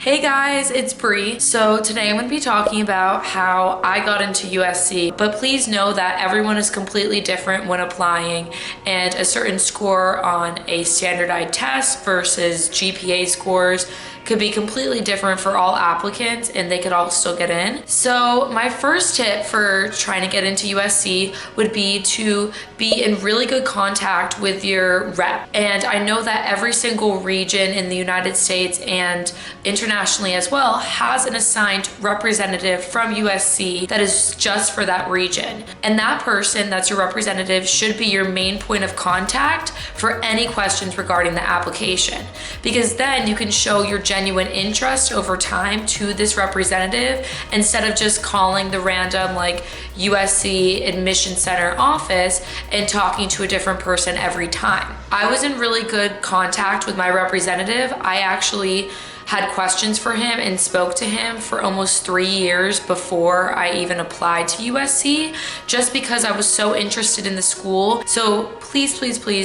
Hey guys, it's Bree. So today I'm going to be talking about how I got into USC, but please know that everyone is completely different when applying, and a certain score on a standardized test versus GPA scores could be completely different for all applicants, and they could all still get in. So my first tip for trying to get into USC would be to be in really good contact with your rep. And I know that every single region in the United States and internationally as well has an assigned representative from USC that is just for that region. And that person that's your representative should be your main point of contact for any questions regarding the application, because then you can show your genuine interest over time to this representative instead of just calling the random USC admission center office and talking to a different person every time. I was in really good contact with my representative. I actually had questions for him and spoke to him for almost 3 years before I even applied to USC, just because I was so interested in the school. So please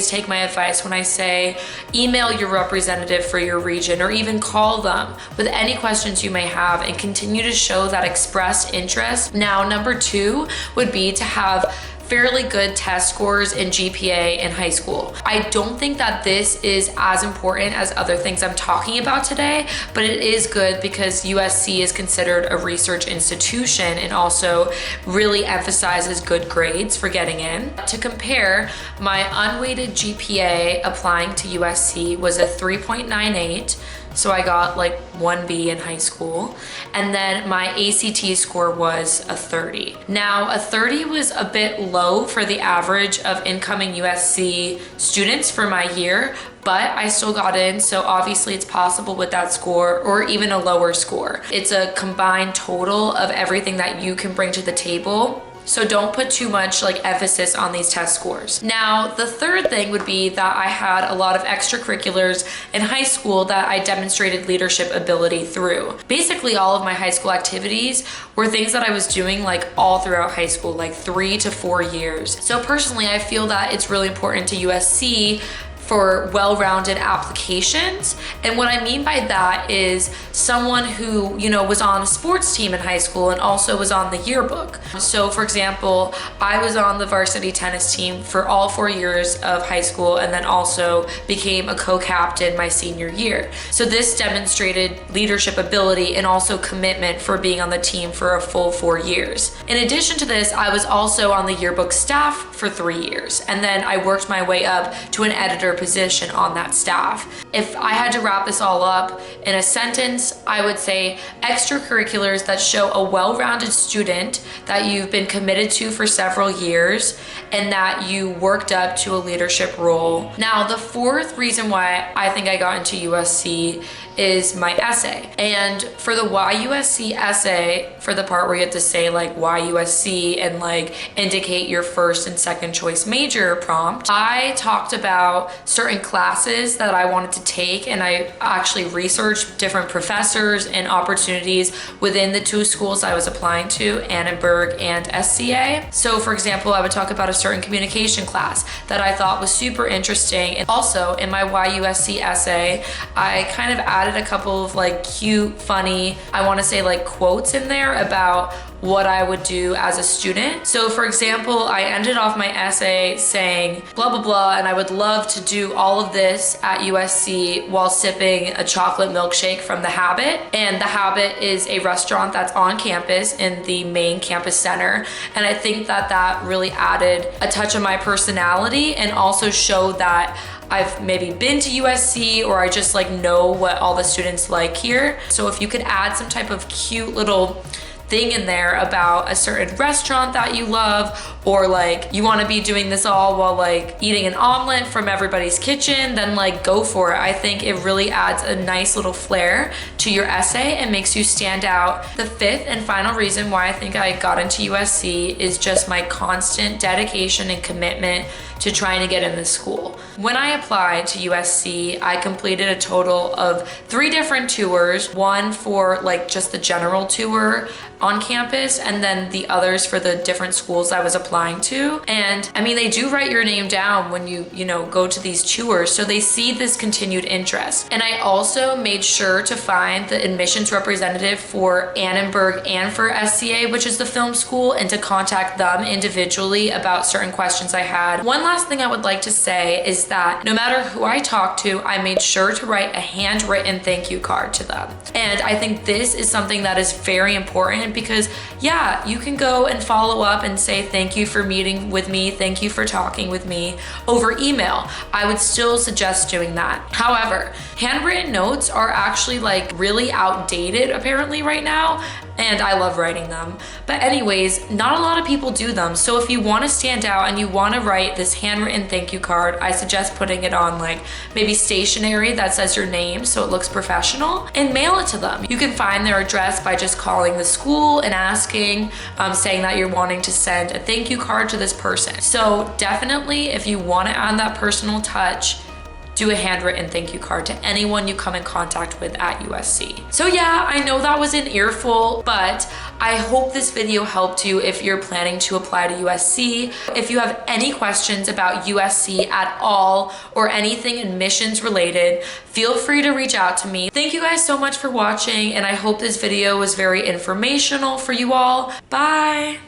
take my advice when I say email your representative for your region, or even call them with any questions you may have, and continue to show that expressed interest. Now, number 2 would be to have fairly good test scores in GPA in high school. I don't think that this is as important as other things I'm talking about today, but it is good because USC is considered a research institution and also really emphasizes good grades for getting in. To compare, my unweighted GPA applying to USC was a 3.98. So I got 1B in high school. And then my ACT score was a 30. Now, a 30 was a bit low for the average of incoming USC students for my year, but I still got in. So obviously it's possible with that score, or even a lower score. It's a combined total of everything that you can bring to the table. So don't put too much emphasis on these test scores. Now, the third thing would be that I had a lot of extracurriculars in high school that I demonstrated leadership ability through. Basically, all of my high school activities were things that I was doing all throughout high school, 3 to 4 years. So personally, I feel that it's really important to USC for well-rounded applications. And what I mean by that is someone who, was on a sports team in high school and also was on the yearbook. So for example, I was on the varsity tennis team for all 4 years of high school, and then also became a co-captain my senior year. So this demonstrated leadership ability and also commitment for being on the team for a full 4 years. In addition to this, I was also on the yearbook staff for 3 years, and then I worked my way up to an editor position on that staff. If I had to wrap this all up in a sentence, I would say extracurriculars that show a well-rounded student that you've been committed to for several years and that you worked up to a leadership role. Now, the fourth reason why I think I got into USC is my essay. And for the why USC essay, for the part where you have to say why USC and indicate your first and second choice major prompt, I talked about certain classes that I wanted to take, and I actually researched different professors and opportunities within the 2 schools I was applying to, Annenberg and SCA. So for example, I would talk about a certain communication class that I thought was super interesting. And also in my why USC essay, I kind of added a couple of cute, funny, I want to say quotes in there about what I would do as a student. So for example, I ended off my essay saying blah blah blah, and I would love to do all of this at USC while sipping a chocolate milkshake from The Habit. And The Habit is a restaurant that's on campus in the main campus center, and I think that that really added a touch of my personality and also showed that I've maybe been to USC, or I just know what all the students like here. So if you could add some type of cute little thing in there about a certain restaurant that you love, or you want to be doing this all while eating an omelet from everybody's kitchen, then go for it. I think it really adds a nice little flair to your essay and makes you stand out. The fifth and final reason why I think I got into USC is just my constant dedication and commitment to trying to get in this school. When I applied to USC, I completed a total of 3 different tours, one for like just the general tour on campus, and then the others for the different schools I was applying to. And I mean, they do write your name down when you go to these tours, so they see this continued interest. And I also made sure to find the admissions representative for Annenberg and for SCA, which is the film school, and to contact them individually about certain questions I had. One last thing I would like to say is that no matter who I talked to, I made sure to write a handwritten thank you card to them. And I think this is something that is very important, because yeah, you can go and follow up and say thank you for meeting with me, thank you for talking with me over email. I would still suggest doing that. However, handwritten notes are actually like really outdated apparently right now, and I love writing them. But anyways, not a lot of people do them. So if you want to stand out and you want to write this handwritten thank you card, I suggest putting it on like maybe stationery that says your name so it looks professional, and mail it to them. You can find their address by just calling the school and asking, saying that you're wanting to send a thank you card to this person. So definitely, if you want to add that personal touch, do a handwritten thank you card to anyone you come in contact with at USC. So yeah, I know that was an earful, but I hope this video helped you if you're planning to apply to USC. If you have any questions about USC at all or anything admissions related, feel free to reach out to me. Thank you guys so much for watching, and I hope this video was very informational for you all. Bye.